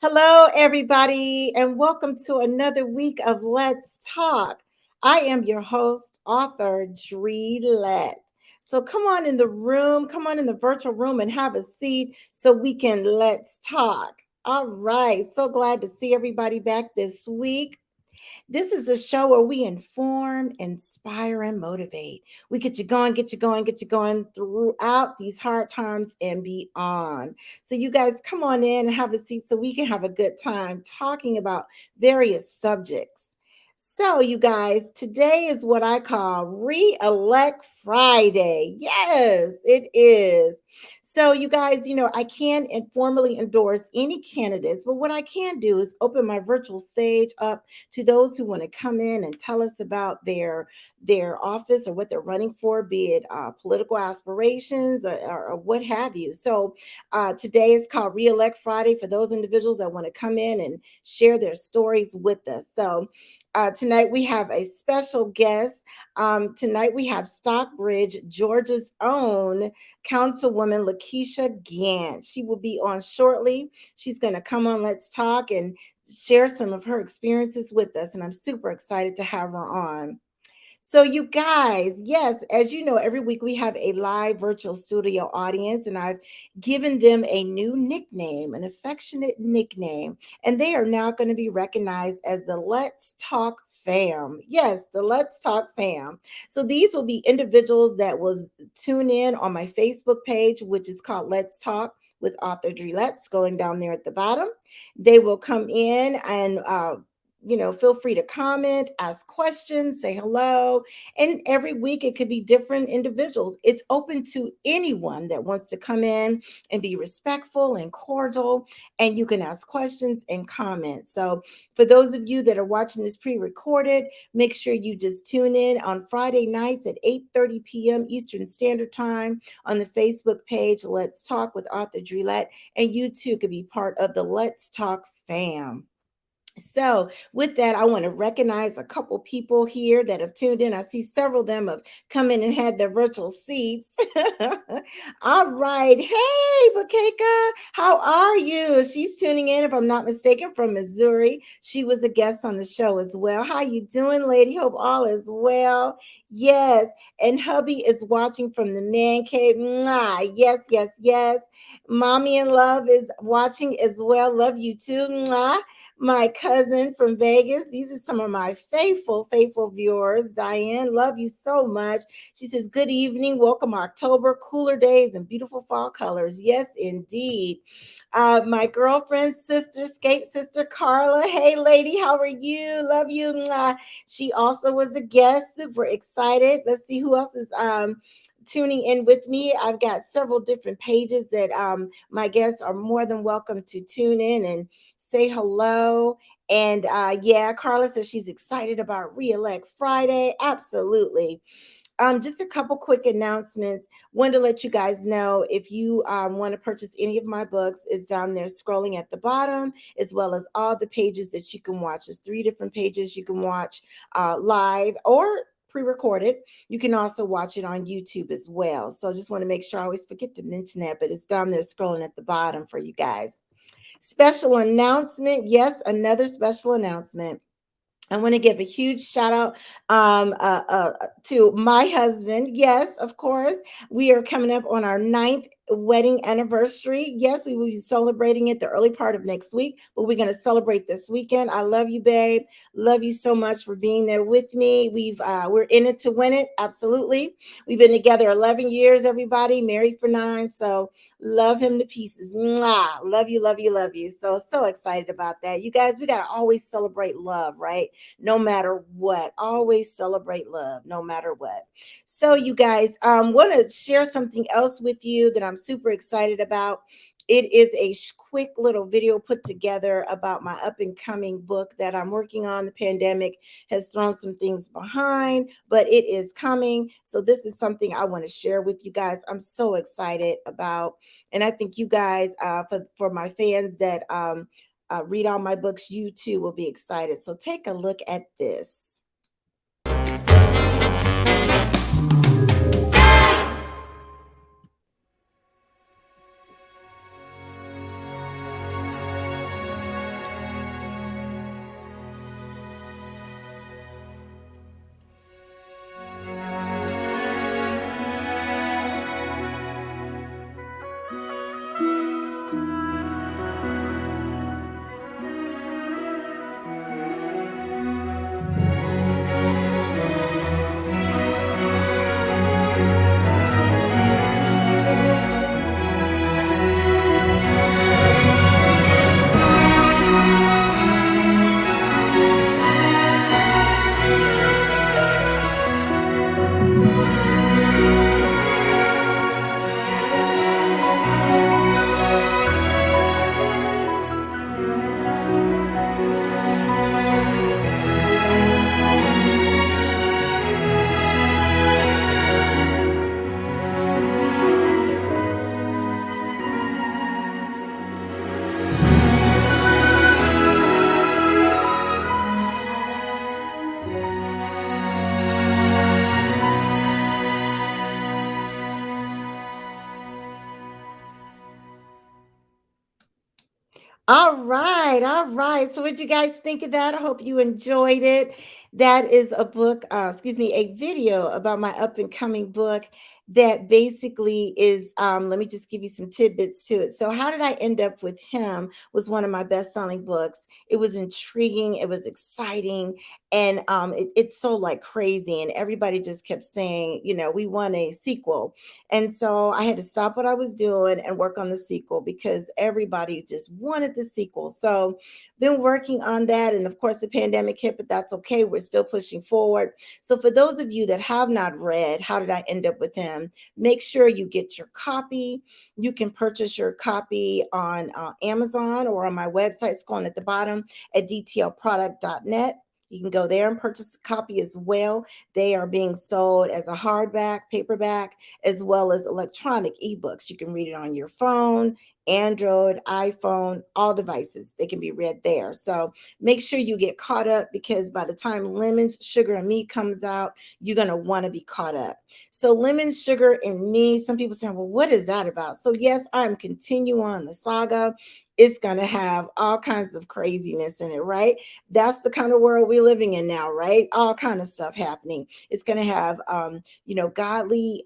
Hello, everybody, and welcome to another week of Let's Talk. I am your host, author Dree Lett. So come on in the room, come on in the virtual room and have a seat so we can let's talk. All right, so glad to see everybody back this week. This is a show where we inform, inspire, and motivate. We get you going, get you going, get you going throughout these hard times and beyond. So, you guys come on in and have a seat so we can have a good time talking about various subjects. So, you guys, today is what I call Re-elect Friday. Yes, it is. So, you guys, I can't formally endorse any candidates, but what I can do is open my virtual stage up to those who want to come in and tell us about their office or what they're running for, be it political aspirations or what have you. So today is called Re-elect Friday for those individuals that want to come in and share their stories with us. So tonight we have a special guest. Tonight we have Stockbridge, Georgia's own Councilwoman LaKeisha Gantt. She will be on shortly. She's going to come on Let's Talk and share some of her experiences with us. And I'm super excited to have her on. So, you guys, yes, as you know, every week we have a live virtual studio audience, and I've given them a new nickname, an affectionate nickname, and they are now going to be recognized as the Let's Talk Fam. Yes, the Let's Talk Fam. So these will be individuals that will tune in on my Facebook page, which is called Let's Talk with author Drelette, scrolling down there at the bottom. They will come in and feel free to comment, ask questions, say hello. And every week it could be different individuals. It's open to anyone that wants to come in and be respectful and cordial, and you can ask questions and comment. So for those of you that are watching this pre-recorded, make sure you just tune in on Friday nights at 8:30 p.m. Eastern Standard Time on the Facebook page, Let's Talk with author Drelette, and you too could be part of the Let's Talk fam. So, with that, I want to recognize a couple people here that have tuned in. I see several of them have come in and had their virtual seats. All right. Hey, Bakeka, how are you? She's tuning in, if I'm not mistaken, from Missouri. She was a guest on the show as well. How you doing, lady? Hope all is well. Yes. And hubby is watching from the man cave. Mwah. Yes, yes, yes. Mommy in love is watching as well. Love you too. Mwah. My cousin from Vegas. These are some of my faithful viewers. Diane, love you so much. She says, good evening. Welcome October, cooler days and beautiful fall colors. Yes, indeed. My girlfriend, sister, skate sister, Carla. Hey, lady, how are you? Love you. Mwah. She also was a guest. Super excited. Let's see who else is tuning in with me. I've got several different pages that my guests are more than welcome to tune in and say hello. And yeah, Carla says she's excited about Re-elect Friday. Absolutely. Just a couple quick announcements. Wanted to let you guys know if you want to purchase any of my books, is down there scrolling at the bottom, as well as all the pages that you can watch. There's 3 different pages you can watch live or pre-recorded. You can also watch it on YouTube as well. So just want to make sure I always forget to mention that, but it's down there scrolling at the bottom for you guys. Special announcement. Yes, another special announcement. I want to give a huge shout out to my husband. Yes, of course. We are coming up on our 9th wedding anniversary. Yes, we will be celebrating it the early part of next week, but we're going to celebrate this weekend. I love you, babe. Love you so much for being there with me. We're in it to win it. Absolutely. We've been together 11 years, everybody, married for 9. So love him to pieces. Mwah. Love you, love you, love you. So excited about that. You guys, we got to always celebrate love, right? No matter what. Always celebrate love, no matter what. So, you guys, want to share something else with you that I'm super excited about. It is a quick little video put together about my up and coming book that I'm working on. The pandemic has thrown some things behind, but it is coming. So this is something I want to share with you guys. I'm so excited about, and I think you guys, for my fans that read all my books, you too will be excited. So take a look at this. All right, all right. So, what you guys think of that? I hope you enjoyed it. That is a book, excuse me, a video about my up and coming book that basically is. Let me just give you some tidbits to it. So, how did I end up with him? Was one of my best selling books. It was intriguing. It was exciting, and it sold like crazy. And everybody just kept saying, we want a sequel. And so I had to stop what I was doing and work on the sequel because everybody just wanted the sequel. So been working on that. And of course the pandemic hit, but that's okay. We're still pushing forward. So for those of you that have not read How Did I End Up With Him, make sure you get your copy. You can purchase your copy on Amazon or on my website, scrolling at the bottom at dtlproduct.net. You can go there and purchase a copy as well. They are being sold as a hardback, paperback, as well as electronic ebooks. You can read it on your phone, Android, iPhone, all devices. They can be read there. So make sure you get caught up because by the time Lemon, Sugar, and Me comes out, you're going to want to be caught up. So Lemon, Sugar, and Me, some people saying, well, what is that about? So yes, I'm continuing on the saga. It's going to have all kinds of craziness in it, right? That's the kind of world we're living in now, right? All kind of stuff happening. It's going to have, godly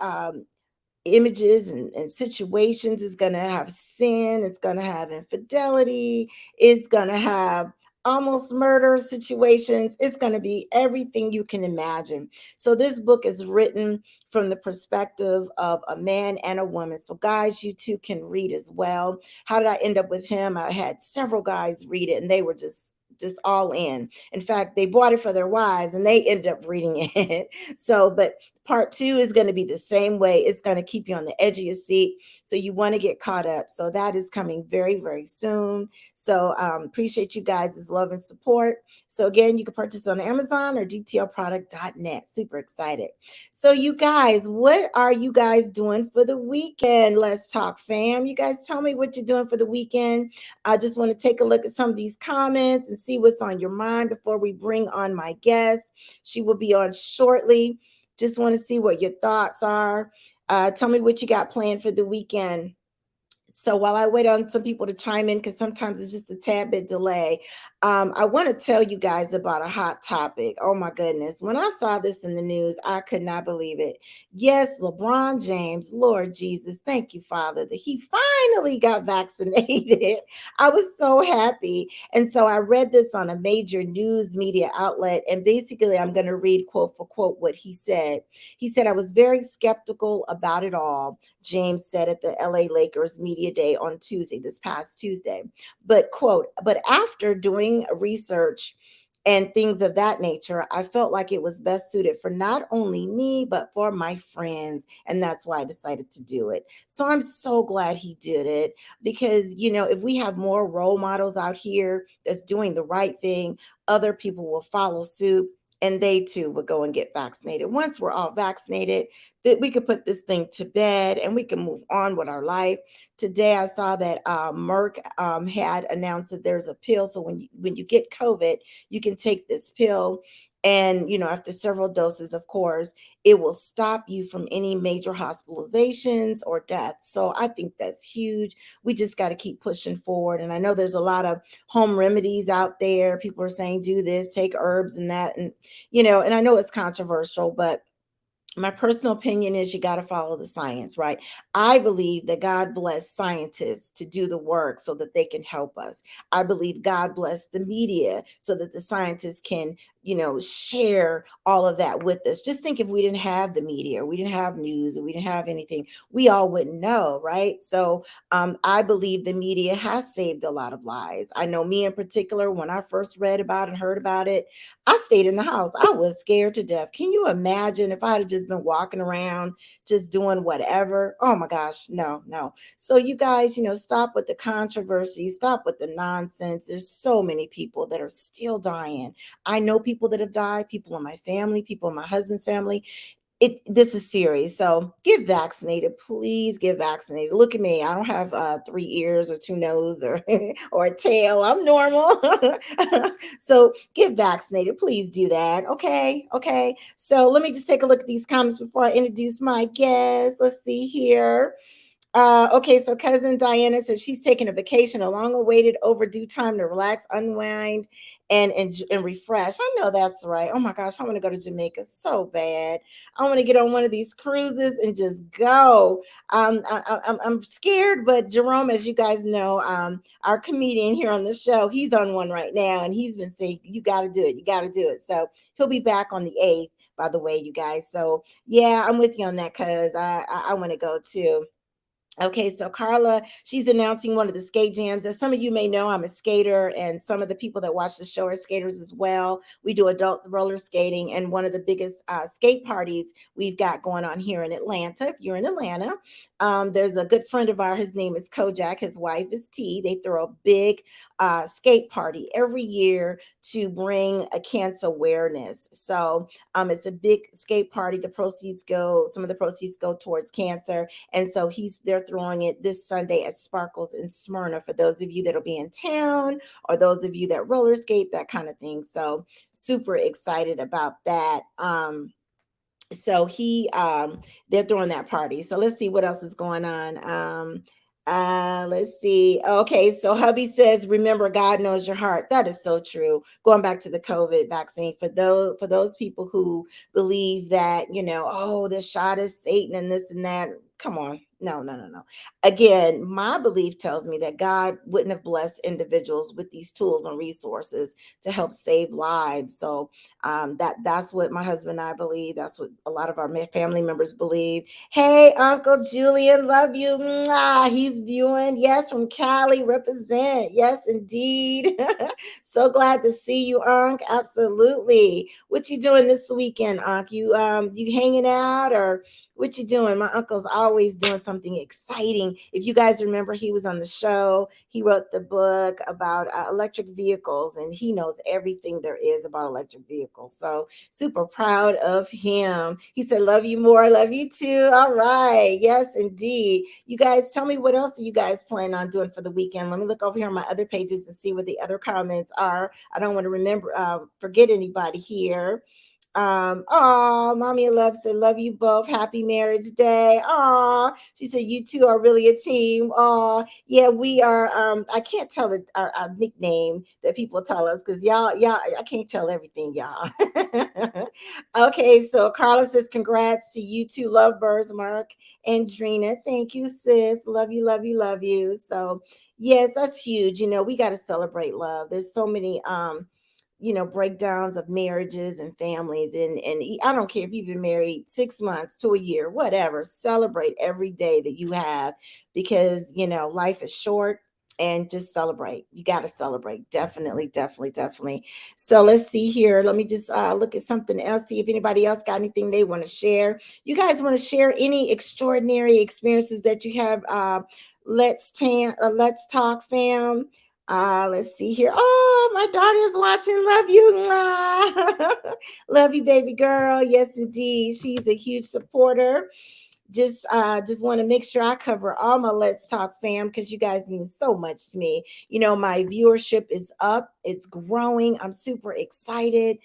images and situations. It's going to have sin. It's going to have infidelity. It's going to have almost murder situations. It's going to be everything you can imagine. So this book is written from the perspective of a man and a woman. So guys, you too can read as well. How did I end up with him? I had several guys read it and they were just all in. In fact, they bought it for their wives and they ended up reading it. So, but part two is going to be the same way. It's going to keep you on the edge of your seat. So you want to get caught up. So that is coming very, very soon. So appreciate you guys' love and support. So again, you can purchase on Amazon or dtlproduct.net. Super excited. So you guys, what are you guys doing for the weekend? Let's talk, fam. You guys tell me what you're doing for the weekend. I just want to take a look at some of these comments and see what's on your mind before we bring on my guest. She will be on shortly. Just want to see what your thoughts are. Tell me what you got planned for the weekend. So while I wait on some people to chime in, because sometimes it's just a tad bit delay, I want to tell you guys about a hot topic. Oh my goodness. When I saw this in the news, I could not believe it. Yes, LeBron James, Lord Jesus, thank you, Father, that he finally got vaccinated. I was so happy. And so I read this on a major news media outlet. And basically, I'm going to read quote for quote what he said. He said, I was very skeptical about it all, James said at the LA Lakers media day on Tuesday, this past Tuesday. But quote, but after doing research and things of that nature, I felt like it was best suited for not only me, but for my friends. And that's why I decided to do it. So I'm so glad he did it because, if we have more role models out here that's doing the right thing, other people will follow suit and they too will go and get vaccinated. Once we're all vaccinated, that we could put this thing to bed and we can move on with our life. Today, I saw that Merck had announced that there's a pill. So when you get COVID, you can take this pill. And, after several doses, of course, it will stop you from any major hospitalizations or deaths. So I think that's huge. We just got to keep pushing forward. And I know there's a lot of home remedies out there. People are saying, do this, take herbs and that. And I know it's controversial, but my personal opinion is you got to follow the science, right? I believe that God bless scientists to do the work so that they can help us. I believe God bless the media so that the scientists can, share all of that with us. Just think if we didn't have the media, or we didn't have news, or we didn't have anything, we all wouldn't know, right? So I believe the media has saved a lot of lives. I know me in particular, when I first read about and heard about it, I stayed in the house. I was scared to death. Can you imagine if I had just been walking around, just doing whatever? Oh my gosh, no, no. So you guys, stop with the controversy, stop with the nonsense. There's so many people that are still dying. I know people that have died, people in my family, people in my husband's family. This is serious. So get vaccinated. Please get vaccinated. Look at me. I don't have 3 ears or two noses or or a tail. I'm normal. So get vaccinated. Please do that. Okay. Okay. So let me just take a look at these comments before I introduce my guest. Let's see here. Okay, so cousin Diana says she's taking a vacation, a long-awaited, overdue time to relax, unwind, and refresh. I know that's right. Oh my gosh, I want to go to Jamaica so bad. I want to get on one of these cruises and just go. I'm scared, but Jerome, as you guys know, our comedian here on the show, he's on one right now, and he's been saying, "You got to do it. You got to do it." So he'll be back on the 8th. By the way, you guys. So yeah, I'm with you on that because I want to go too. Okay, so Carla, she's announcing one of the skate jams. As some of you may know, I'm a skater, and some of the people that watch the show are skaters as well. We do adult roller skating, and one of the biggest skate parties we've got going on here in Atlanta. If you're in Atlanta, there's a good friend of ours. His name is Kojak. His wife is T. They throw a big skate party every year to bring a cancer awareness. So it's a big skate party. Some of the proceeds go towards cancer, and so they're throwing it this Sunday at Sparkles in Smyrna for those of you that'll be in town or those of you that roller skate, that kind of thing. So super excited about that. So they're throwing that party. So let's see what else is going on. Let's see. Okay, so hubby says, remember, God knows your heart. That is so true. Going back to the COVID vaccine, for those people who believe that, oh, this shot is Satan and this and that. Come on. No, no, no, no. Again, my belief tells me that God wouldn't have blessed individuals with these tools and resources to help save lives. So that's what my husband and I believe. That's what a lot of our family members believe. Hey, Uncle Julian, love you. Mwah. He's viewing. Yes, from Cali, represent. Yes, indeed. So glad to see you, Unc. Absolutely. What you doing this weekend, Unc? You hanging out, or what you doing? My uncle's always doing something exciting. If you guys remember, he was on the show. He wrote the book about electric vehicles, and he knows everything there is about electric vehicles. So super proud of him. He said, "Love you more. Love you too." All right. Yes, indeed. You guys, tell me, what else are you guys planning on doing for the weekend? Let me look over here on my other pages and see what the other comments are. I don't want to forget anybody here. Oh, Mommy Love said, love you both. Happy marriage day. Oh, she said, you two are really a team. Oh, yeah, we are. I can't tell our nickname that people tell us because y'all, I can't tell everything, y'all. Okay, so Carla says, congrats to you two lovebirds, Mark and Drina. Thank you, sis. Love you, love you, love you. So, yes, that's huge. We got to celebrate love. There's so many breakdowns of marriages and families, and I don't care if you've been married 6 months to a year, whatever. Celebrate every day that you have, because life is short, and just celebrate. You got to celebrate. Definitely, definitely, definitely. So let's see here. Let me just look at something else, see if anybody else got anything they want to share. You guys want to share any extraordinary experiences that you have? Let's talk, fam. Let's see here. Oh, my daughter's watching. Love you. Mwah. Love you, baby girl. Yes, indeed. She's a huge supporter. Just want to make sure I cover all my Let's Talk fam, because you guys mean so much to me. My viewership is up, it's growing. I'm super excited.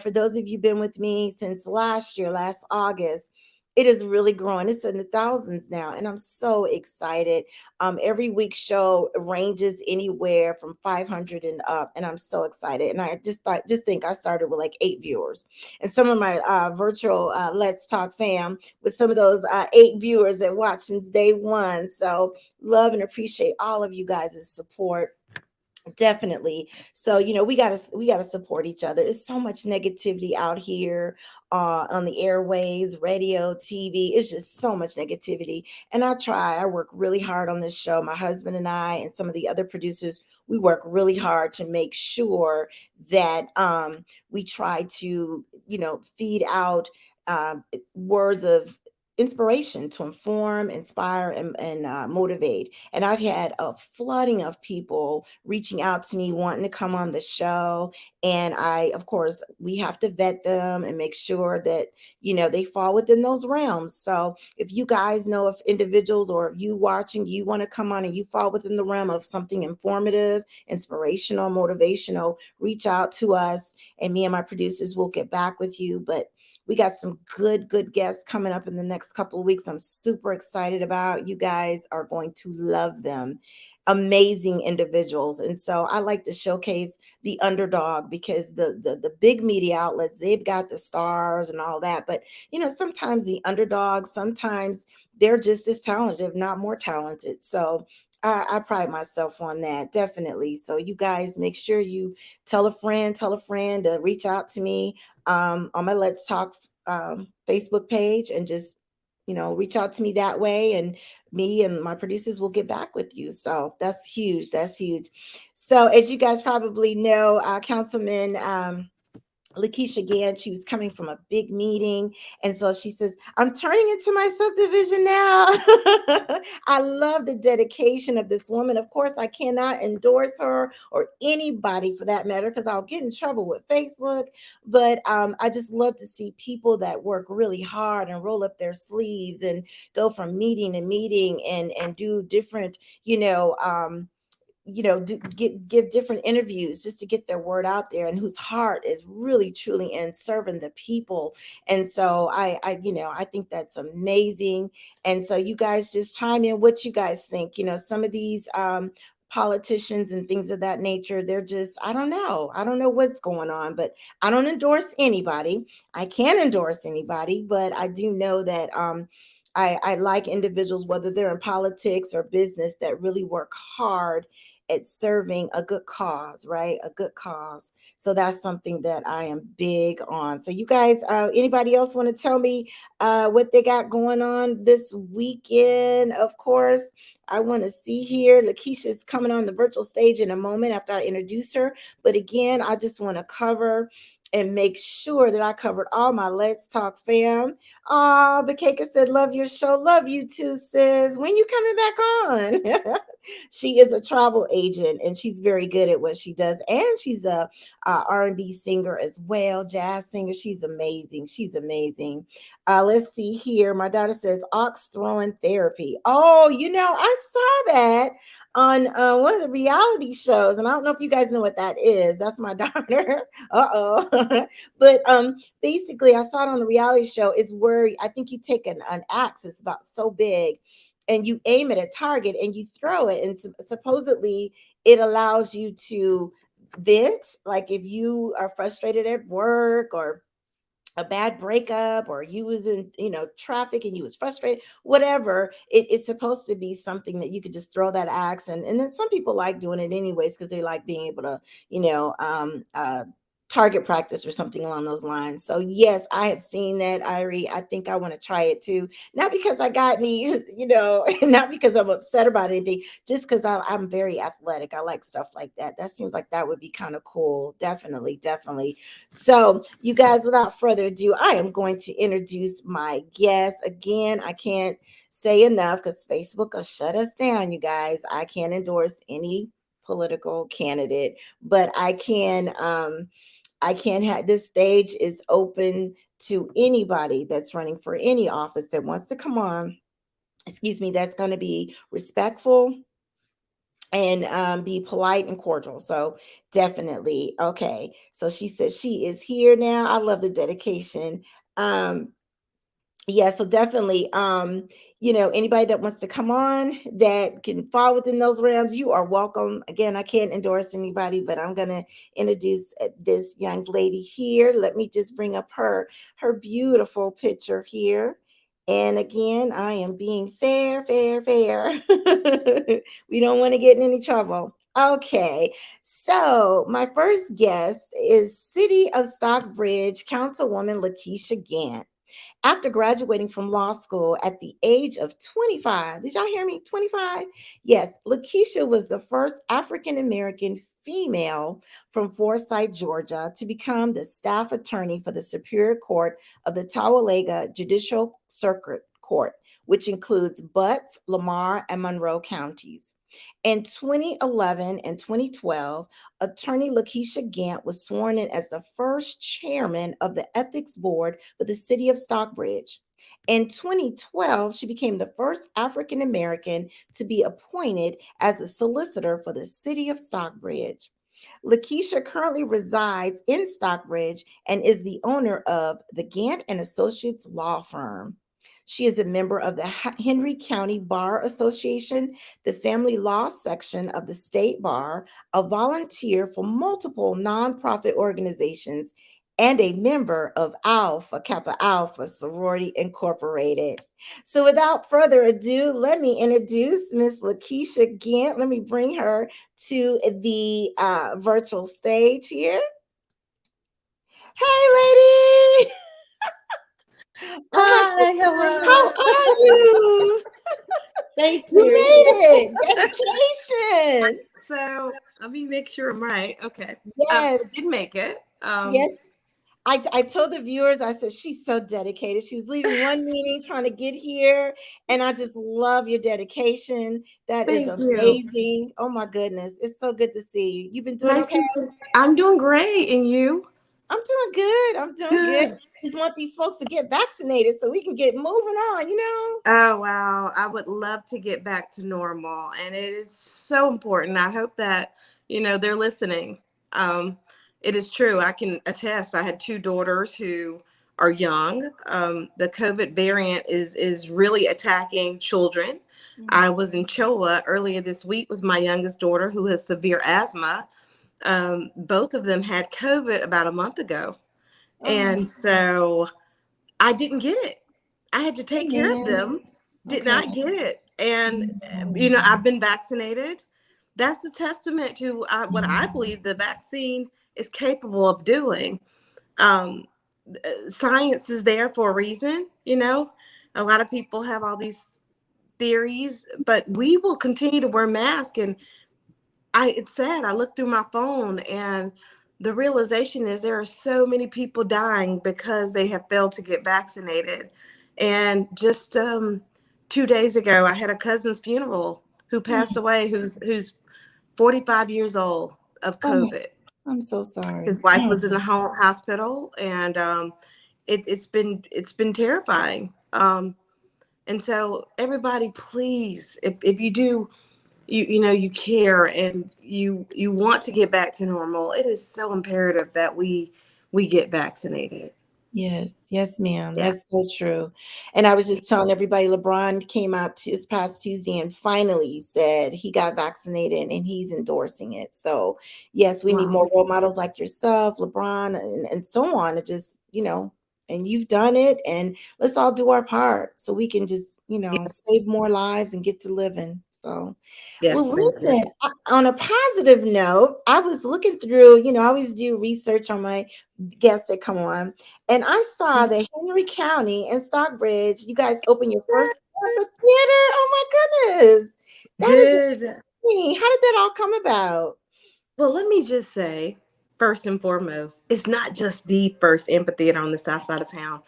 For those of you been with me since last year, last August, it is really growing. It's in the thousands now, and I'm so excited. Every week's show ranges anywhere from 500 and up, and I'm so excited. And I just think I started with like 8 viewers, and some of my virtual Let's Talk fam with some of those 8 viewers that watched since day one. So love and appreciate all of you guys' support. Definitely. So we gotta support each other. There's so much negativity out here on the airways, radio, TV. It's just so much negativity. And I work really hard on this show. My husband and I and some of the other producers, we work really hard to make sure that we try to feed out words of inspiration to inform, inspire, and motivate. And I've had a flooding of people reaching out to me wanting to come on the show. And of course, we have to vet them and make sure that, they fall within those realms. So if you guys know of individuals, or if you watching, you want to come on and you fall within the realm of something informative, inspirational, motivational, reach out to us, and me and my producers will get back with you. But We got some good guests coming up in the next couple of weeks. I'm super excited about. You guys are going to love them. Amazing individuals. And so I like to showcase the underdog because the big media outlets, they've got the stars and all that. But sometimes the underdog, sometimes they're just as talented, if not more talented. So I pride myself on that, definitely. So you guys make sure you tell a friend to reach out to me on my Let's Talk Facebook page, and just reach out to me that way, and me and my producers will get back with you. So that's huge. That's huge. So as you guys probably know, Councilman LaKeisha Gantt, she was coming from a big meeting. And so she says, I'm turning into my subdivision now. I love the dedication of this woman. Of course, I cannot endorse her or anybody for that matter, because I'll get in trouble with Facebook. But I just love to see people that work really hard and roll up their sleeves and go from meeting to meeting and do different, give different interviews just to get their word out there, and whose heart is really truly in serving the people. And so I think that's amazing. And so you guys just chime in what you guys think. Some of these politicians and things of that nature, they're just, I don't know what's going on. But I don't endorse anybody. I can't endorse anybody, but I do know that I like individuals, whether they're in politics or business, that really work hard at serving a good cause, right? A good cause. So that's something that I am big on. So you guys, anybody else want to tell me what they got going on this weekend? Of course, I want to see here. LaKeisha's coming on the virtual stage in a moment after I introduce her. But again, I just want to cover and make sure that I covered all my Let's Talk fam. Oh, the cake said, love your show. Love you too, sis. When you coming back on? She is a travel agent, and she's very good at what she does. And she's a R&B singer as well, jazz singer. She's amazing. She's amazing. Let's see here. My daughter says ox throwing therapy. Oh, I saw that on one of the reality shows, and I don't know if you guys know what that is. That's my daughter. Uh-oh. But basically, I saw it on the reality show. Is where I think you take an axe, it's about so big, and you aim at a target and you throw it, and supposedly it allows you to vent, like if you are frustrated at work, or a bad breakup, or you was in traffic and you was frustrated, whatever. It's supposed to be something that you could just throw that axe, and then some people like doing it anyways because they like being able to target practice or something along those lines. So yes, I have seen that, Irie. I think I want to try it too, not because I got any not because I'm upset about anything, just because I'm very athletic. I like stuff like that. That seems like that would be kind of cool. Definitely. So, you guys, without further ado, I am going to introduce my guest. Again, I can't say enough because Facebook will shut us down, you guys. I can't endorse any political candidate, but I can have, this stage is open to anybody that's running for any office that wants to come on, excuse me, that's going to be respectful and be polite and cordial. So definitely. Okay. So she says she is here now. I love the dedication. Um, yeah, so definitely, anybody that wants to come on that can fall within those realms, you are welcome. Again, I can't endorse anybody, but I'm gonna introduce this young lady here. Let me just bring up her beautiful picture here. And again, I am being fair. We don't want to get in any trouble. Okay, so my first guest is City of Stockbridge Councilwoman LaKeisha Gantt. After graduating from law school at the age of 25, did y'all hear me? 25? Yes, LaKeisha was the first African American female from Forsyth, Georgia, to become the staff attorney for the Superior Court of the Talladega Judicial Circuit Court, which includes Butts, Lamar, and Monroe counties. In 2011 and 2012, attorney LaKeisha Gantt was sworn in as the first chairman of the ethics board for the city of Stockbridge. In 2012, she became the first African American to be appointed as a solicitor for the city of Stockbridge. LaKeisha currently resides in Stockbridge and is the owner of the Gantt and Associates law firm. She is a member of the Henry County Bar Association, the Family Law section of the State Bar, a volunteer for multiple nonprofit organizations, and a member of Alpha Kappa Alpha Sorority Incorporated. So, without further ado, let me introduce Miss LaKeisha Gantt. Let me bring her to the virtual stage here. Hey, lady! Oh my Hi, goodness, how hello. are you? Thank You you. made it! Dedication! So let me make sure I'm right. Okay. Yes, I did make it. yes. I told the viewers, I said, she's so dedicated. She was leaving one meeting trying to get here. And I just love your dedication. That is Thank you. amazing. Oh my goodness. It's so good to see you. You've been doing Nice okay? to see. I'm doing great, and you? I'm doing good. I'm doing good. Good. Just want these folks to get vaccinated so we can get moving on. Oh wow, I would love to get back to normal, and it is so important. I hope that they're listening. Um, it is true. I can attest. I had two daughters who are young. The COVID variant is really attacking children. Mm. I was in Choa earlier this week with my youngest daughter who has severe asthma. Both of them had COVID about a month ago, Oh, and so I didn't get it. I had to take care of man. them. Did Okay. not get it. And, Mm. I've been vaccinated. That's a testament to what I believe the vaccine is capable of doing. Um, Science is there for a reason. A lot of people have all these theories, but we will continue to wear masks. And it's sad. I look through my phone and the realization is there are so many people dying because they have failed to get vaccinated. And just 2 days ago, I had a cousin's funeral who passed Mm. away, who's 45 years old of Oh, COVID. I'm so sorry. His wife Mm. was in the hospital, and it's been terrifying. And so, everybody, please, if you do you care and you want to get back to normal, it is so imperative that we get vaccinated. Yes, yes, ma'am. Yeah. That's so true. And I was just telling everybody, LeBron came out this past Tuesday and finally said he got vaccinated and he's endorsing it. So, yes, we need Wow. more role models like yourself, LeBron, and so on to just, and you've done it. And let's all do our part so we can just, Yes. save more lives and get to living. So, Yes, well, thank you. listen, on a positive note, I was looking through, I always do research on my guests that come on, and I saw that Henry County and Stockbridge, you guys opened your first amphitheater. Oh my goodness. That is Good. amazing. How did that all come about? Well, let me just say, first and foremost, it's not just the first amphitheater on the south side of town.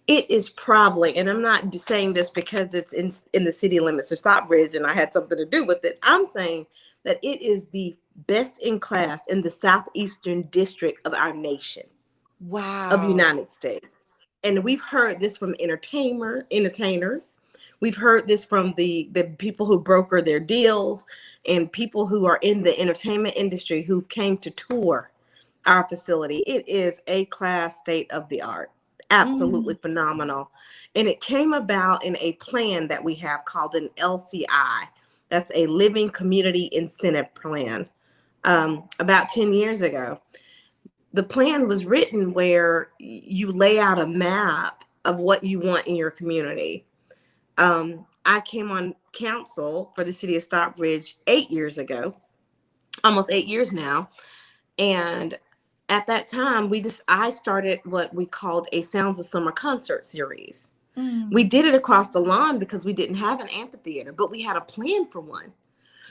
It is probably, and I'm not just saying this because it's in the city limits of Stockbridge and I had something to do with it. I'm saying that it is the best in class in the southeastern district of our nation, of Wow. United States. And we've heard this from entertainers. We've heard this from the people who broker their deals and people who are in the entertainment industry who came to tour our facility. It is a class, state of the art, absolutely Mm, phenomenal. And it came about in a plan that we have called an LCI. That's a Living Community Incentive Plan. About 10 years ago, the plan was written where you lay out a map of what you want in your community. I came on council for the city of Stockbridge 8 years ago, almost 8 years now. And at that time, I started what we called a Sounds of Summer concert series. We mm, did it across the lawn because we didn't have an amphitheater, but we had a plan for one.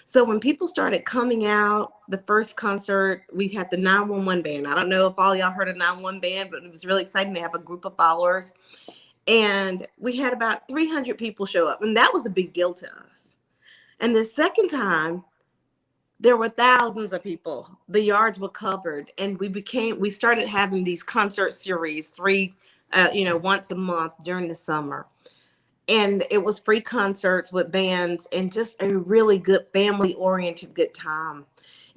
So when people started coming out, the first concert, we had the 911 band. I don't know if all y'all heard of 911 band, but it was really exciting to have a group of followers. And we had about 300 people show up, and that was a big deal to us. And the second time, there were thousands of people. The yards were covered, and we started having these concert series, once a month during the summer. And it was free concerts with bands and just a really good family oriented good time.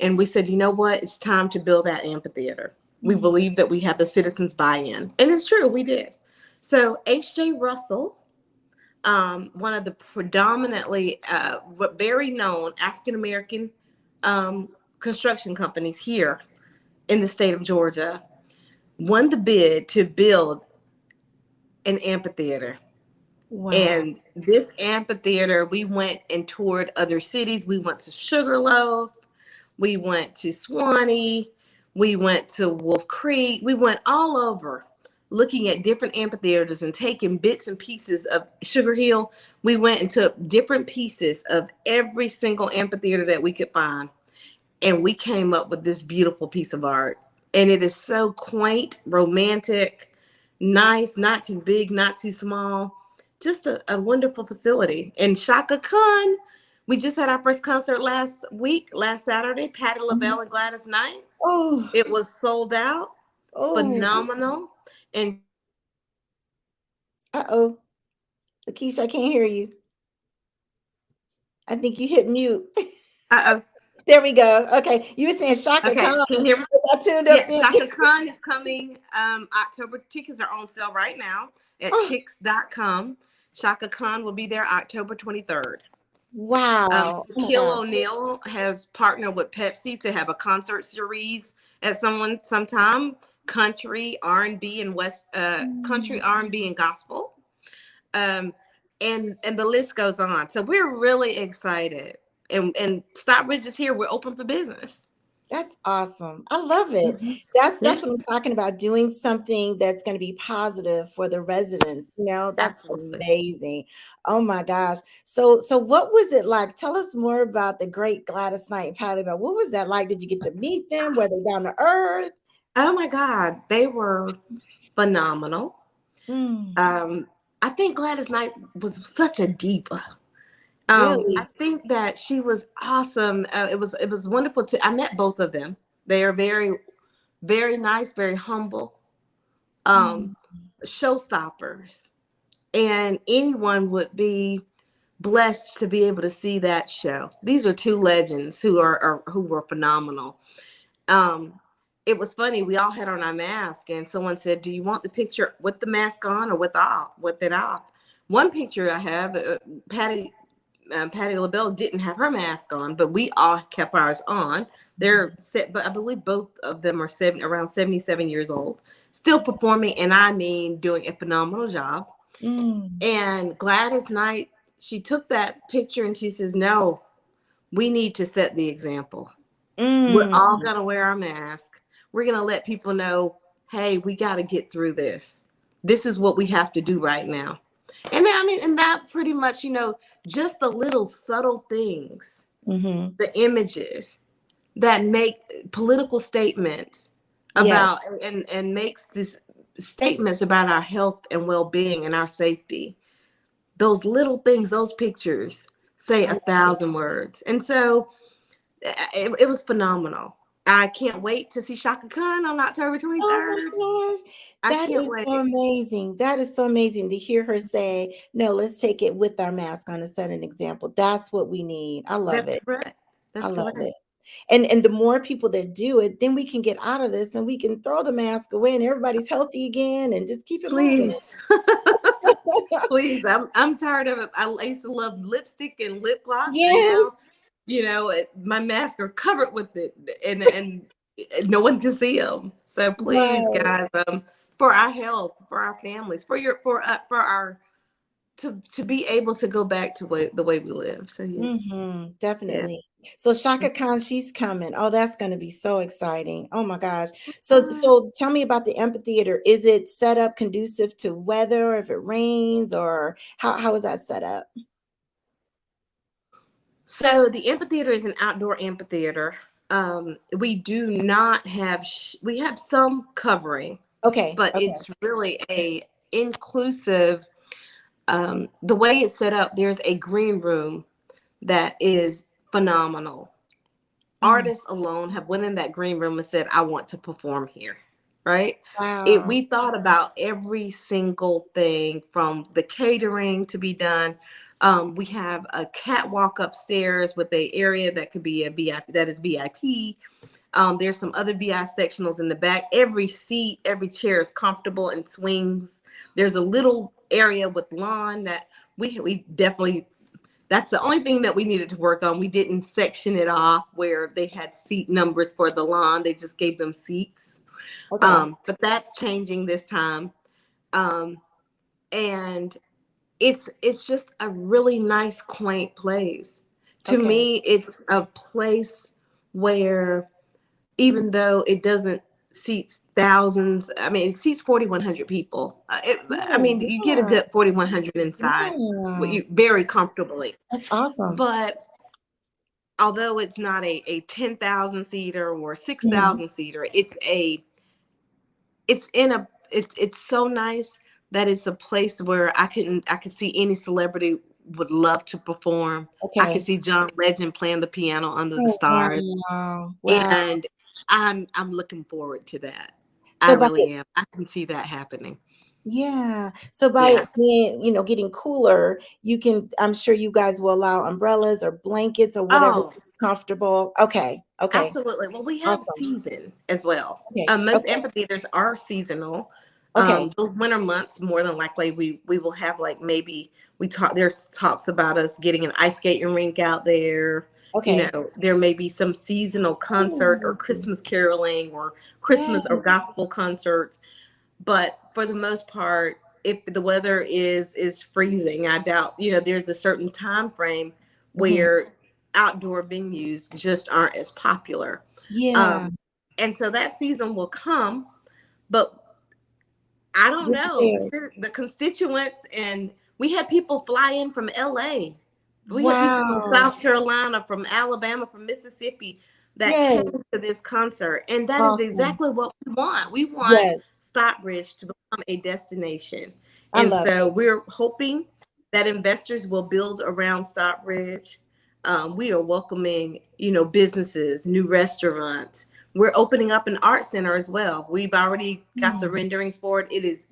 And we said, you know what? It's time to build that amphitheater. We Mm. believe that we have the citizens buy-in. And it's true, we did. So H.J. Russell, one of the predominantly very known African-American construction companies here in the state of Georgia, won the bid to build an amphitheater. Wow. And this amphitheater, we went and toured other cities. We went to Sugarloaf. We went to Swanee. We went to Wolf Creek. We went all over looking at different amphitheaters and taking bits and pieces of Sugar Hill. We went and took different pieces of every single amphitheater that we could find. And we came up with this beautiful piece of art. And it is so quaint, romantic, nice, not too big, not too small. Just a wonderful facility. And Shaka Khan, we just had our first concert last Saturday, Patti Mhm. LaBelle and Gladys Knight. Oh, It was sold out, oh, phenomenal. And uh-oh. LaKeisha, I can't hear you. I think you hit mute. uh-oh. There we go. Okay. You were saying Shaka Okay, Khan. can you hear me? I tuned up Yeah, then. Shaka Khan is coming October. Tickets are on sale right now at Oh, tix.com. Shaka Khan will be there October 23rd. wow. Oh my Shaquille gosh. O'Neal has partnered with Pepsi to have a concert series at sometime, country, R&B, and country, Mm. R&B, and gospel. Um, and the list goes on. So we're really excited. And Stockbridge is here. We're open for business. That's awesome. I love it. Mm-hmm. That's Yeah, what I'm talking about, doing something that's going to be positive for the residents. That's absolutely. amazing. Oh my gosh. So what was it like? Tell us more about the great Gladys Knight and Patti LaBelle. What was that like? Did you get to meet them? Were they down to earth? Oh my God, they were phenomenal. Mm, Um, I think Gladys Knight was such a diva. I really? think that she was awesome. It was wonderful to. I met both of them. They are very, very nice, very humble, Mm, um, showstoppers, and anyone would be blessed to be able to see that show. These are two legends who were phenomenal. Um, it was funny. We all had on our mask, and someone said, "Do you want the picture with the mask on or with it off?" One picture I have, Patti LaBelle didn't have her mask on, but we all kept ours on. They're set, but I believe both of them are around 77 years old, still performing, and I mean doing a phenomenal job. mm, And Gladys Knight, she took that picture and she says, "No, we need to set the example. We're mm, all gonna wear our mask. We're gonna let people know, hey, we got to get through this. This is what we have to do right now." And I mean, and that pretty much, just the little subtle things, mhm. the images that make political statements Yes. about and makes these statements about our health and well-being and our safety. Those little things, those pictures say I a love it. thousand words. And so it was phenomenal. I can't wait to see Shaka Khan on October Oh 23rd. my gosh. I That can't is so wait. amazing. That is so amazing to hear her say, no, let's take it with our mask on and set an example. That's what we need. I love That's it. correct. I That's love correct. it. And the more people that do it, then we can get out of this and we can throw the mask away and everybody's healthy again and just keep it moving. Please. Please. I'm tired of it. I used to love lipstick and lip gloss, and Yes. now, my masks are covered with it, and no one can see them. So please, Right. guys, for our health, for our families, for our to be able to go back to the way we live. So yes, yeah. Definitely. So Shaka Khan, she's coming. Oh, that's going to be so exciting. Oh my gosh. So tell me about the amphitheater. Is it set up conducive to weather if it rains, or how is that set up? So the amphitheater is an outdoor amphitheater. We do not have we have some covering, Okay. but Okay. it's really a inclusive. The way it's set up, there's a green room that is phenomenal. Mm, Artists alone have went in that green room and said, "I want to perform here." Right? wow. We thought about every single thing, from the catering to be done, We have a catwalk upstairs with a area that could be a VIP, that is VIP. There's some other BI sectionals in the back. Every seat, every chair is comfortable and swings. There's a little area with lawn that we definitely, that's the only thing that we needed to work on. We didn't section it off where they had seat numbers for the lawn. They just gave them seats. Okay. But that's changing this time. Um, and it's just a really nice, quaint place. To Okay. me, it's a place where, even though it doesn't seat thousands, I mean, it seats 4,100 people. I Oh, mean, you get a yeah. good 4,100 inside, Yeah. you very comfortably. That's awesome. But although it's not a 10,000 seater or Mhm. 6,000 seater, it's so nice that it's a place where I could see any celebrity would love to perform. I could Okay. see John Legend playing the piano under the Oh, stars, wow. Wow. and I'm looking forward to that. I So by really am. I can see that happening. Yeah. So by Yeah. it being, getting cooler, I'm sure you guys will allow umbrellas or blankets or whatever Oh, to be comfortable. Okay. Okay. absolutely. Well, we have Awesome. season as well. Okay. Most Okay. amphitheaters are seasonal. Okay. Those winter months, more than likely, we will have, like, maybe we talk. There's talks about us getting an ice skating rink out there. Okay. There may be some seasonal concert or Ooh, Christmas caroling or Christmas or yes. gospel concerts. But for the most part, if the weather is freezing, I doubt, there's a certain time frame Hmm. where outdoor venues just aren't as popular. Yeah. Um, and so that season will come, but I don't You're know. prepared. The constituents, and we had people fly in from LA. We had people from Wow. South Carolina, from Alabama, from Mississippi that came Yes. to this concert. And that is Awesome. exactly what we want. We want Yes. Stockbridge to become a destination. I And love so it. we're hoping that investors will build around Stockbridge. We are welcoming, businesses, new restaurants. We're opening up an art center as well. We've already got the Mm, renderings for it. It is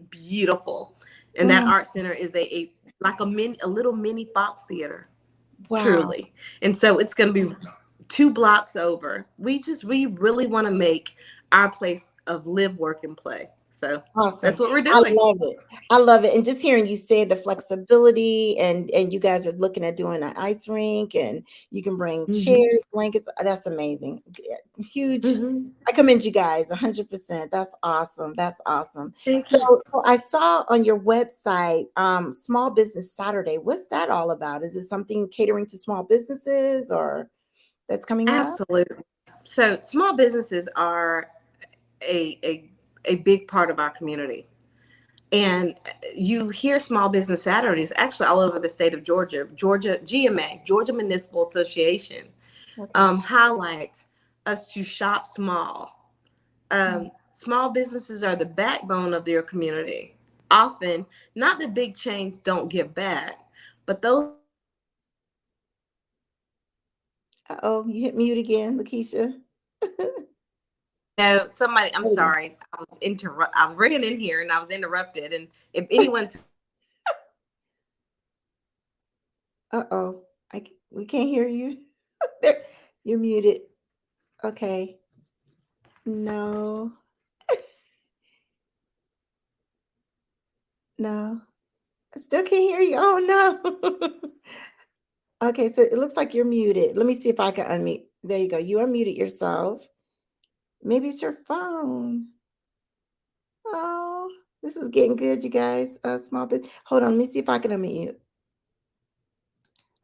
beautiful. And that mm, art center is a little mini Fox theater, wow. truly. And so it's going to be 2 blocks over. We really want to make our place of live, work, and play. So Awesome. that's what we're I doing. love it. I love it. And just hearing you say the flexibility and you guys are looking at doing an ice rink and you can bring Hmm. chairs, blankets. That's amazing. Huge. Hmm. I commend you guys 100%. That's awesome. That's awesome. Thank So, you. so I saw on your website, Small Business Saturday. What's that all about? Is it something catering to small businesses or that's coming up? Absolutely. So small businesses are a, a, a big part of our community. And you hear Small Business Saturdays actually all over the state of Georgia. Georgia GMA, Georgia Municipal Association, Okay. highlights us to shop small. Mm. Small businesses are the backbone of their community. Often, not that big chains don't give back, but those Uh-oh, you hit mute again, LaKeisha. know somebody. I'm There we go. sorry, I ran in here and I was interrupted. And if anyone Uh-oh. We can't hear you. There, you're muted. Okay. No. No. I still can't hear you. Oh no. Okay, so it looks like you're muted. Let me see if I can unmute. There you go. You unmuted yourself. Maybe it's your phone. Oh, this is getting good, you guys. Small bit. Hold on. Let me see if I can unmute you.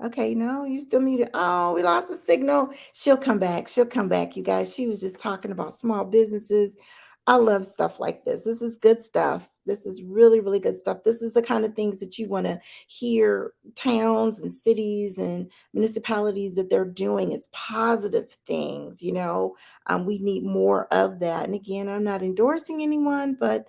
Okay, no, you still muted. Oh, we lost the signal. She'll come back. She'll come back, you guys. She was just talking about small businesses. I love stuff like this. This is good stuff. This is really, really good stuff. This is the kind of things that you want to hear towns and cities and municipalities that they're doing is positive things. We need more of that. And again, I'm not endorsing anyone, but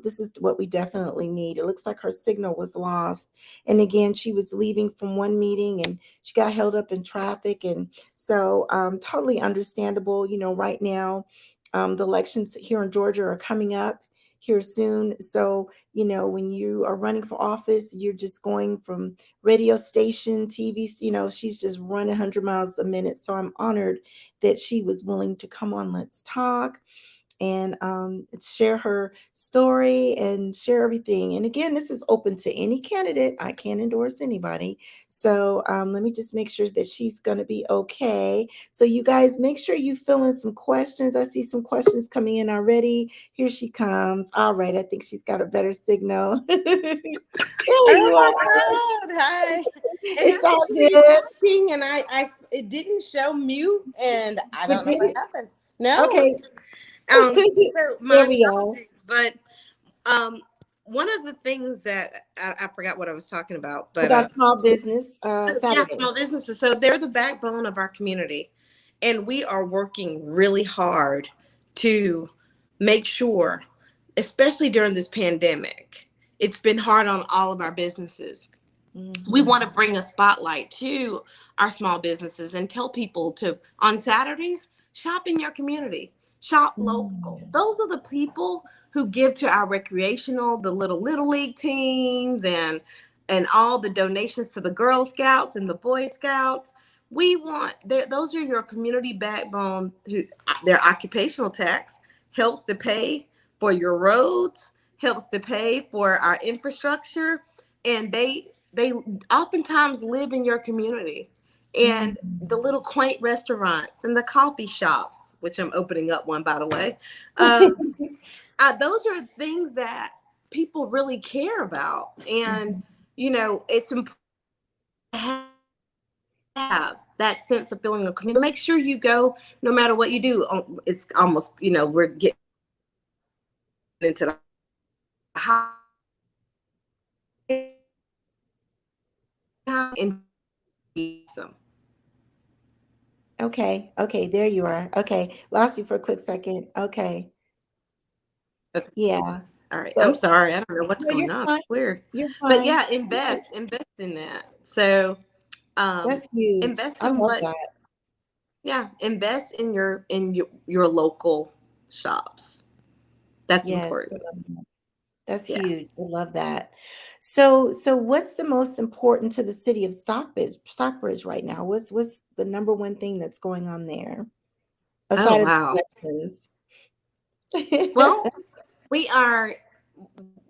this is what we definitely need. It looks like her signal was lost. And again, she was leaving from one meeting and she got held up in traffic. And so, totally understandable. Right now, the elections here in Georgia are coming up. here soon. So, when you are running for office, you're just going from radio station, TV, she's just running 100 miles a minute. So I'm honored that she was willing to come on Let's Talk and share her story and share everything. And again, this is open to any candidate. I can't endorse anybody. So let me just make sure that she's going to be okay. So you guys make sure you fill in some questions. I see some questions coming in already. Here she comes. All right. I think she's got a better signal. There you Oh are. my God! Hi. And It's I all was good. talking, and it didn't show mute, and I It don't know what did. happened. No. Okay. So There my we are. apologies, but um, one of the things that I forgot what I was talking about, but About small business yeah, Saturday. small businesses. So they're the backbone of our community, and we are working really hard to make sure, especially during this pandemic, it's been hard on all of our businesses. We Mhm. want to bring a spotlight to our small businesses and tell people to, on Saturdays, shop in your community, shop local. Mm. Those are the people who give to our recreational, the little league teams, and all the donations to the Girl Scouts and the Boy Scouts. We want those are your community backbone. Who their occupational tax helps to pay for your roads, helps to pay for our infrastructure, and they oftentimes live in your community. And the Mm. little quaint restaurants and the coffee shops, which I'm opening up one, by the way. Um, those are things that people really care about. And, Mhm. it's important to have that sense of feeling of community. Make sure you go no matter what you do. It's almost, we're getting into the high and some. Okay. Okay. There you are. Okay. Lost you for a quick second. Okay. Okay. Yeah. All right. I'm So, sorry. I don't know what's no, you're going on. fine. Weird. You're But fine. yeah, invest in that. So That's huge. invest I in love what that. yeah, invest in your local shops. That's Yes. I important. love that. That's Yeah. huge. I love that. So what's the most important to the city of Stockbridge right now? What's the number one thing that's going on there Oh aside of wow. the elections? Well, we are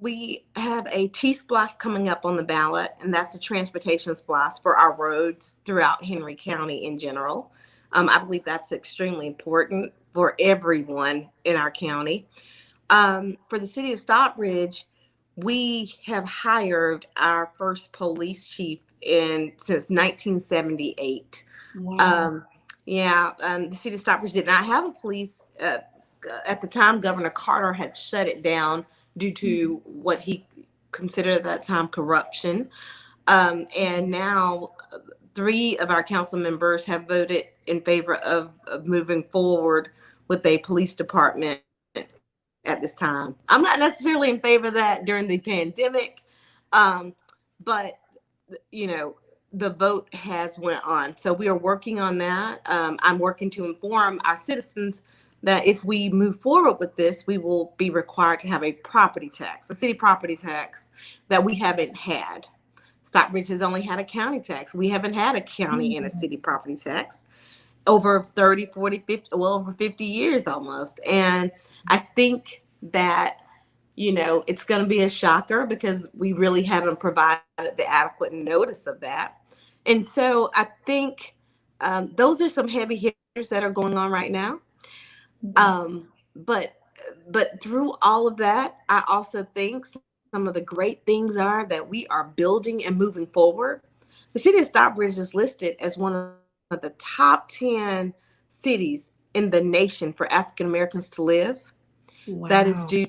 we have a T-Splosh coming up on the ballot, and that's a transportation splash for our roads throughout Henry County in general. I believe that's extremely important for everyone in our county. For the city of Stockbridge, we have hired our first police chief in since 1978. Wow. Um, yeah, the city of Stockbridge did not have a police at the time. Governor Carter had shut it down due to what he considered at that time corruption. And now three of our council members have voted in favor of moving forward with a police department at this time. I'm not necessarily in favor of that during the pandemic, but you know the vote has went on, so we are working on that. I'm working to inform our citizens that if we move forward with this, we will be required to have a property tax, a city property tax that we haven't had. Stockbridge has only had a county tax. We haven't had a county and a Mm. city property tax over 30, 40, 50, well, over 50 years almost. And I think that, it's going to be a shocker because we really haven't provided the adequate notice of that. And so I think those are some heavy hitters that are going on right now. Mhm. Um, but through all of that, I also think some of the great things are that we are building and moving forward. The city of Stockbridge is listed as one of the top 10 cities in the nation for African Americans to live. That is due Wow.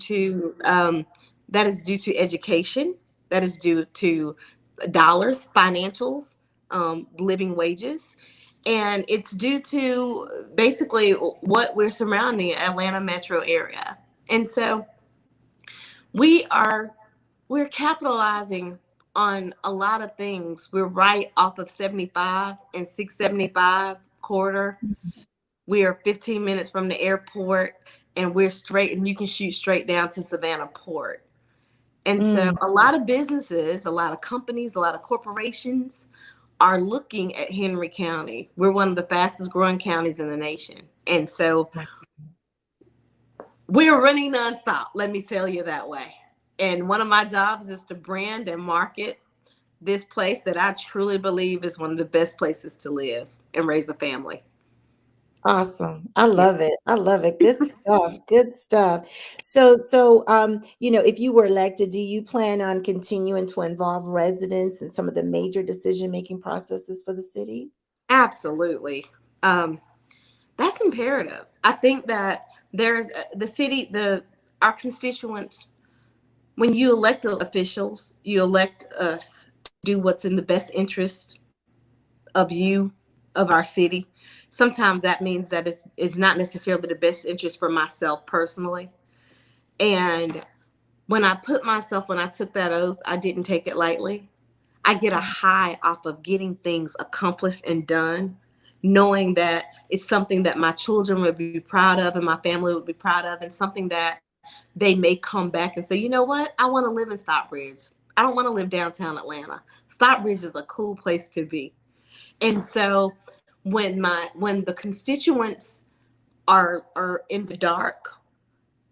to education. That is due to dollars, financials, living wages, and it's due to basically what we're surrounding the Atlanta metro area. And so we are we're capitalizing on a lot of things. We're right off of 75 and 675 corridor. We are 15 minutes from the airport. and we're straight, and you can shoot straight down to Savannah Port. And so Mm. a lot of businesses, a lot of companies, a lot of corporations are looking at Henry County. We're one of the fastest growing counties in the nation. And so we're running nonstop, let me tell you that way. And one of my jobs is to brand and market this place that I truly believe is one of the best places to live and raise a family. Awesome. I Yeah, love it. I love it. Good stuff. Good stuff. If you were elected, do you plan on continuing to involve residents in some of the major decision-making processes for the city? absolutely. Um, that's imperative. I think that there's the city, our constituents, when you elect officials, you elect us to do what's in the best interest of you, of our city. Sometimes that means that it's not necessarily the best interest for myself personally. And when I took that oath, I didn't take it lightly. I get a high off of getting things accomplished and done, knowing that it's something that my children would be proud of and my family would be proud of, and something that they may come back and say, you know what, I want to live in Stockbridge. I don't want to live downtown Atlanta. Stockbridge is a cool place to be. And so when the constituents are in the dark,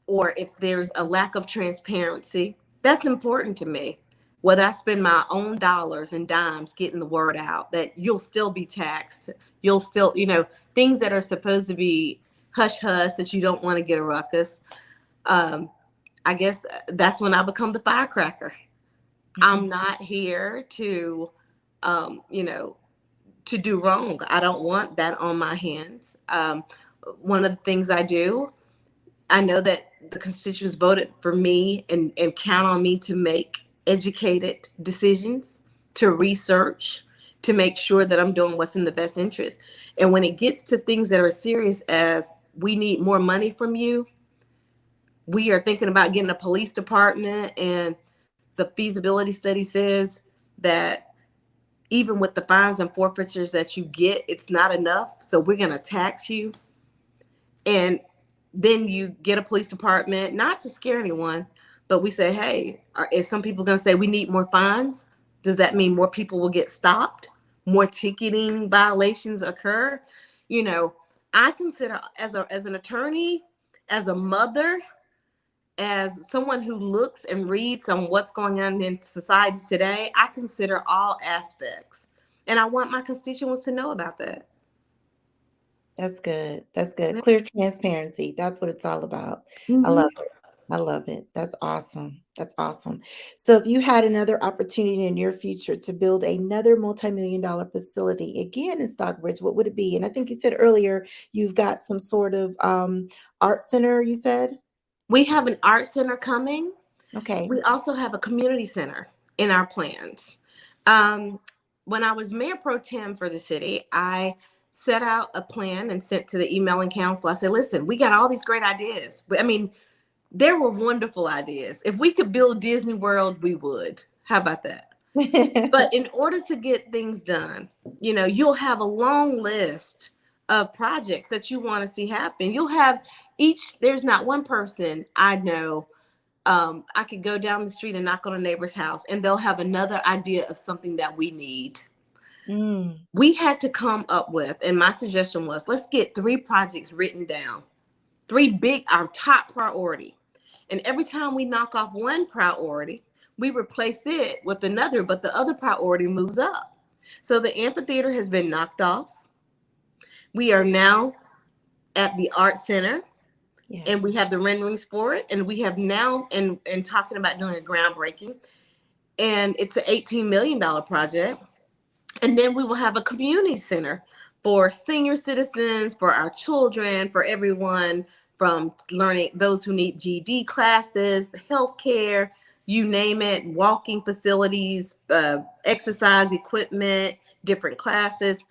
or if there's a lack of transparency, that's important to me. Whether I spend my own dollars and dimes getting the word out that you'll still be taxed, you'll still, things that are supposed to be hush hush, that you don't want to get a ruckus. Um, I guess that's when I become the firecracker. I'm not here um, you know, to do wrong. I don't want that on my hands. One of the things I do, I know that the constituents voted for me and count on me to make educated decisions, to research, to make sure that I'm doing what's in the best interest. And when it gets to things that are serious, as we need more money from you, we are thinking about getting a police department, and the feasibility study says that even with the fines and forfeitures that you get, it's not enough. So we're going to tax you. And then you get a police department, not to scare anyone, but we say, hey, is some people going to say we need more fines? Does that mean more people will get stopped? More ticketing violations occur? You know, I consider, as an attorney, as a mother, as someone who looks and reads on what's going on in society today, I consider all aspects. And I want my constituents to know about that. That's good. That's good. Clear transparency. That's what it's all about. I love Mm-hmm. it. I love it. That's awesome. That's awesome. So if you had another opportunity in your future to build another multi-million dollar facility again in Stockbridge, what would it be? And I think you said earlier you've got some sort of art center, you said? We have an art center coming. Okay. We also have a community center in our plans. Um, when I was mayor pro tem for the city, I set out a plan and sent to the emailing council. I said, listen, we got all these great ideas. I mean, there were wonderful ideas. If we could build Disney World, we would. How about that? But in order to get things done, you'll have a long list of projects that you want to see happen. You'll have there's not one person I know. I could go down the street and knock on a neighbor's house, and they'll have another idea of something that we need. Mm. We had to come up with, and my suggestion was, let's get 3 projects written down, our top priority. And every time we knock off one priority, we replace it with another, but the other priority moves up. So the amphitheater has been knocked off. We are now at the art center, and we Yes. have the renderings for it. And we have now, and talking about doing a groundbreaking, and it's an $18 million project. And then we will have a community center for senior citizens, for our children, for everyone, from learning, those who need GED classes, healthcare, you name it, walking facilities, exercise equipment, different classes.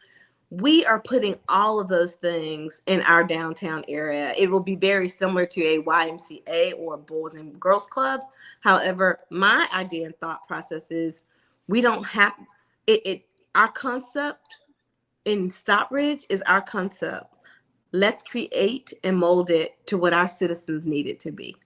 We are putting all of those things in our downtown area. It will be very similar to a YMCA or a Boys and Girls Club. However, my idea and thought process is we don't have it. Our concept in Stockbridge is our concept. Let's create and mold it to what our citizens need it to be.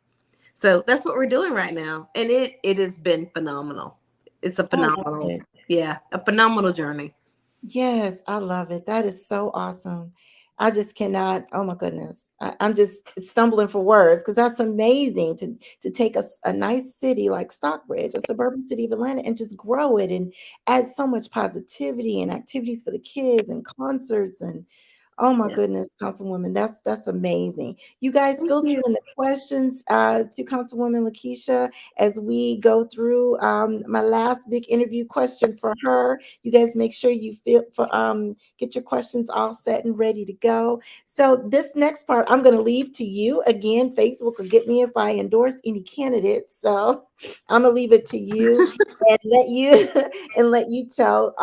So that's what we're doing right now. And it has been phenomenal. It's a I love phenomenal, it. yeah, a phenomenal journey. Yes, I love it. That is so awesome. I just cannot, oh my goodness. I'm just stumbling for words because that's amazing to take a nice city like Stockbridge, a suburban city of Atlanta, and just grow it and add so much positivity and activities for the kids and concerts and oh my Yeah. goodness, Councilwoman, that's amazing. You guys Thank filter you. in the questions to Councilwoman LaKeisha as we go through my last big interview question for her. You guys make sure you feel for get your questions all set and ready to go. So this next part I'm going to leave to you. Again, Facebook will get me if I endorse any candidates. So I'm going to leave it to you and let you and let you tell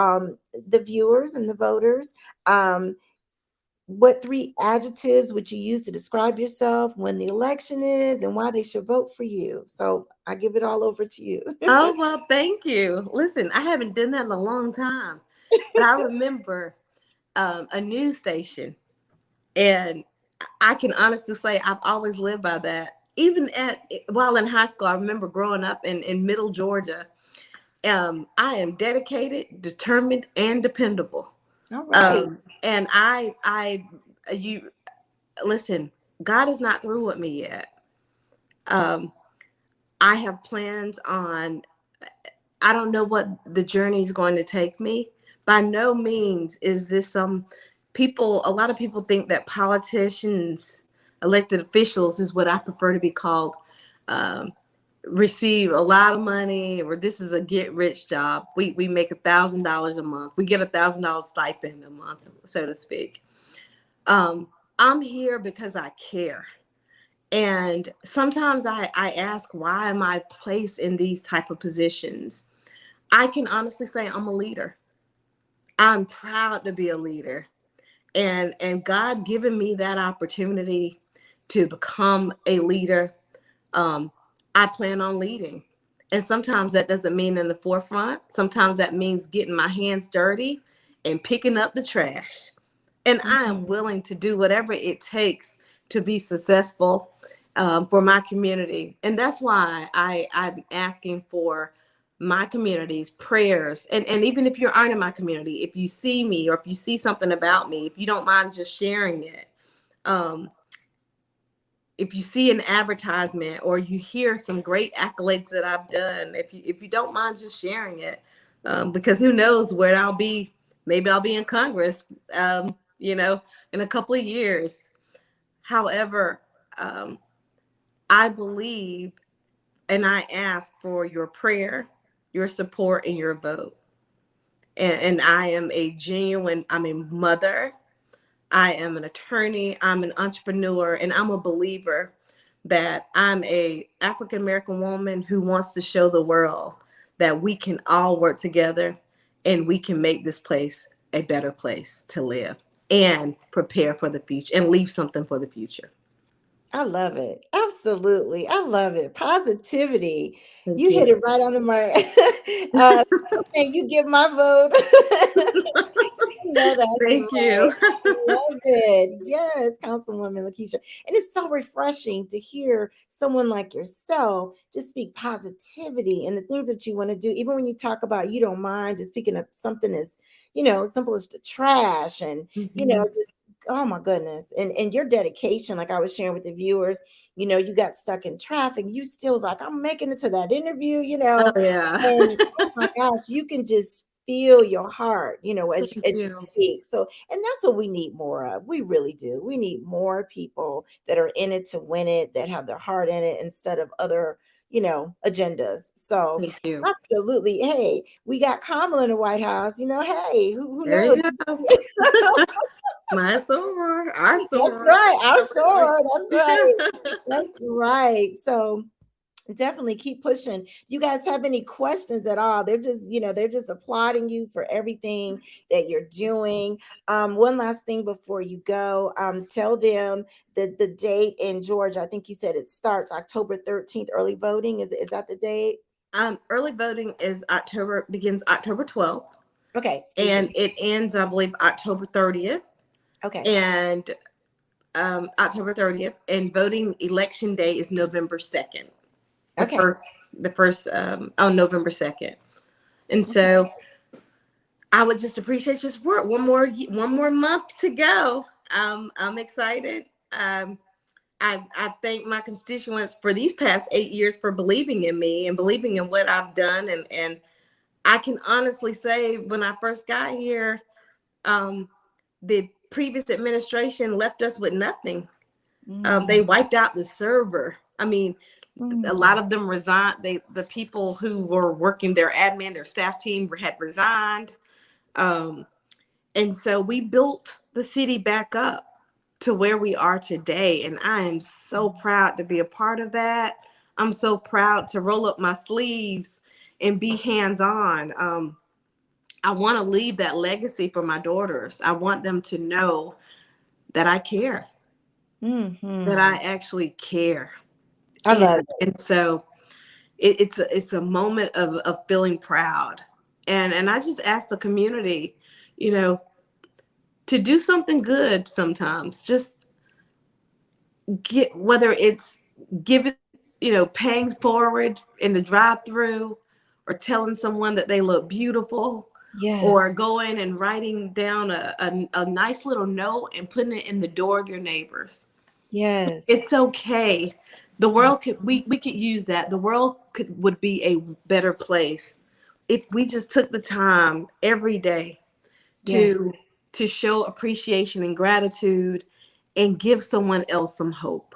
the viewers and the voters what three adjectives would you use to describe yourself, when the election is, and why they should vote for you? So I give it all over to you. Oh, well, thank you. Listen, I haven't done that in a long time, but I remember a news station, and I can honestly say I've always lived by that. Even while in high school, I remember growing up in middle Georgia. I am dedicated, determined, and dependable. All right. And you listen. God is not through with me yet. Um, I have plans on. I don't know what the journey is going to take me. By no means is this some people. A lot of people think that politicians, elected officials, is what I prefer to be called. Um, Receive a lot of money, or this is a get rich job. We make $1,000 a month. We get $1,000 stipend a month, so to speak. I'm here because I care. And sometimes I ask, why am I placed in these type of positions? I can honestly say I'm a leader. I'm proud to be a leader. And God given me that opportunity to become a leader. um, I plan on leading. And sometimes that doesn't mean in the forefront. Sometimes that means getting my hands dirty and picking up the trash. And I am Mhm. willing to do whatever it takes to be successful for my community. And that's why I'm asking for my community's prayers. And even if you aren't in my community, if you see me or if you see something about me, if you don't mind just sharing it, um, if you see an advertisement or you hear some great accolades that I've done, if you don't mind just sharing it, because who knows where I'll be. Maybe I'll be in Congress, you know, in a couple of years. However, um, I believe and I ask for your prayer, your support, and your vote. And I am a genuine. I'm a mother. I am an attorney, I'm an entrepreneur, and I'm a believer that I'm a African American woman who wants to show the world that we can all work together and we can make this place a better place to live and prepare for the future and leave something for the future. I love it. Absolutely. I love it. Positivity. Thank You hit you. it right on the mark. And you get my vote. No, that's Thank right. you. I love it. Yes, Councilwoman LaKeisha. And it's so refreshing to hear someone like yourself just speak positivity and the things that you want to do. Even when you talk about you don't mind just picking up something as, simple as the trash and, Mhm. just oh my goodness. And your dedication, like I was sharing with the viewers, you got stuck in traffic. You still was like, I'm making it to that interview, Oh, yeah. and oh my gosh, you can just feel your heart, Thank as you you. speak. So, and that's what we need more of. We really do. We need more people that are in it to win it, that have their heart in it instead of other, agendas. So, Thank you. absolutely. Hey, we got Kamala in the White House. Hey, who There knows? you go. My soror, our That's soror. right. Our Really. soror. That's right. That's right. So definitely keep pushing. You guys have any questions at all? They're just applauding you for everything that you're doing. One last thing before you go, tell them the date in Georgia. I think you said it starts October 13th, early voting. Is that the date? Early voting is begins October 12th, Okay, excuse and me. it ends, I believe, October 30th. Okay. And October 30th, and voting election day is November 2nd. The Okay. first, on November 2nd. And so I would just appreciate your support. One more month to go. I'm excited. I thank my constituents for these past 8 years for believing in me and believing in what I've done. And I can honestly say, when I first got here, the previous administration left us with nothing. They wiped out the server. I mean, a lot of them resigned. The people who were working, their admin, their staff team had resigned. And so we built the city back up to where we are today. And I am so proud to be a part of that. I'm so proud to roll up my sleeves and be hands-on. I want to leave that legacy for my daughters. I want them to know that I care, that I actually care. I love it. And so it's a moment of feeling proud. And I just ask the community, to do something good sometimes. Just whether it's giving, paying forward in the drive-through, or telling someone that they look beautiful, or going and writing down a nice little note and putting it in the door of your neighbors. Yes. It's okay. The world we could use that. The world would be a better place if we just took the time every day to show appreciation and gratitude and give someone else some hope.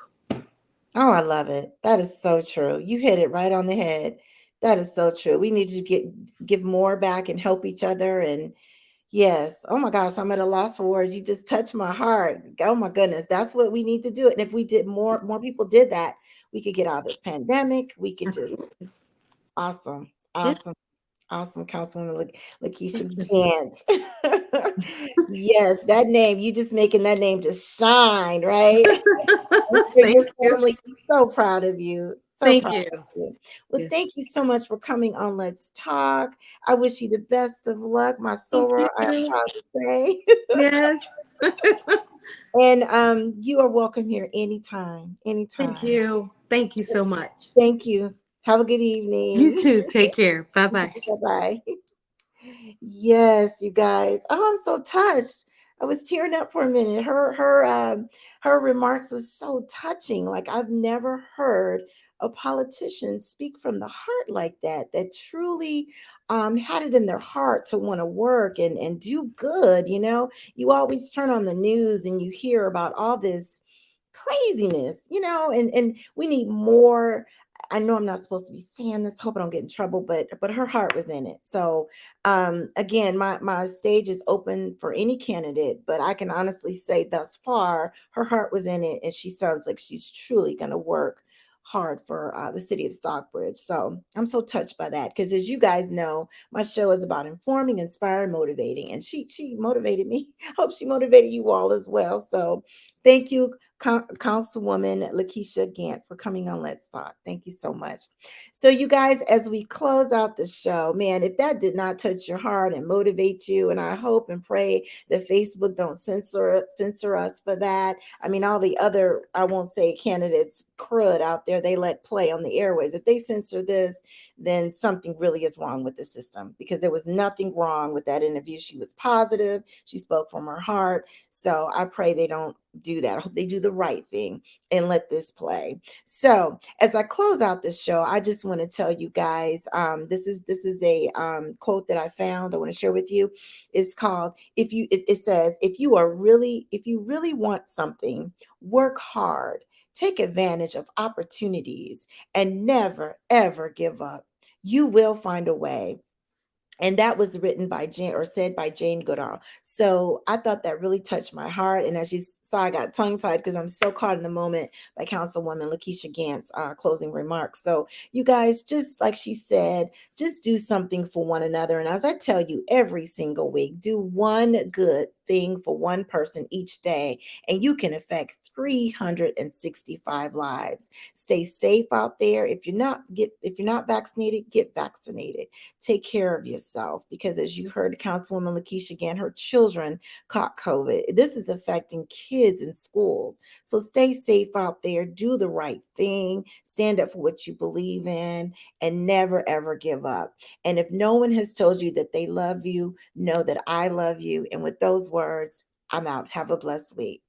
Oh, I love it. That is so true. You hit it right on the head. That is so true. We need to give more back and help each other. And yes, oh my gosh, I'm at a loss for words. You just touched my heart. Oh my goodness, that's what we need to do. And if we did more people did that, we could get out of this pandemic. We could just awesome. Awesome, Councilwoman LaKeisha Gantt. Yes, that name, you just making that name just shine, right? I'm sure your family is so proud of you. So proud of you. Well, thank you so much for coming on Let's Talk. I wish you the best of luck, my soror, I am proud to say. Yes. And you are welcome here anytime. Thank you. Thank you so much. Thank you. Have a good evening. You too. Take care. Bye-bye. Bye-bye. Yes, you guys. Oh, I'm so touched. I was tearing up for a minute. Her remarks was so touching. Like, I've never heard a politician speak from the heart like that. That truly had it in their heart to want to work and do good. You always turn on the news and you hear about all this craziness. And we need more. I know I'm not supposed to be saying this. Hope I don't get in trouble, but her heart was in it. So again, my stage is open for any candidate, but I can honestly say thus far, her heart was in it, and she sounds like she's truly going to work hard for the city of Stockbridge. So I'm so touched by that, because as you guys know, my show is about informing, inspiring, motivating, and she motivated me. Hope she motivated you all as well. So thank you, Councilwoman LaKeisha Gantt, for coming on Let's Talk. Thank you so much. So you guys, as we close out the show, man, if that did not touch your heart and motivate you, and I hope and pray that Facebook don't censor us for that. I mean, all the other, I won't say candidates, crud out there, they let play on the airways. If they censor this, then something really is wrong with the system, because there was nothing wrong with that interview. She was positive. She spoke from her heart. So I pray they don't do that. I hope they do the right thing and let this play. So as I close out this show, I just want to tell you guys, this is a quote that I found. I want to share with you. It's called, it says, if you really want something, work hard, take advantage of opportunities, and never, ever give up. You will find a way. And that was written by said by Jane Goodall. So I thought that really touched my heart. And as you saw, I got tongue tied because I'm so caught in the moment by Councilwoman LaKeisha Gantt's closing remarks. So you guys, just like she said, just do something for one another. And as I tell you every single week, do one good thing for one person each day, and you can affect 365 lives. Stay safe out there. If you're not vaccinated, get vaccinated. Take care of yourself, because as you heard Councilwoman LaKeisha Gantt, her children caught COVID. This is affecting kids kids in schools. So stay safe out there, do the right thing, stand up for what you believe in, and never ever give up. And if no one has told you that they love you, know that I love you. And with those words, I'm out. Have a blessed week.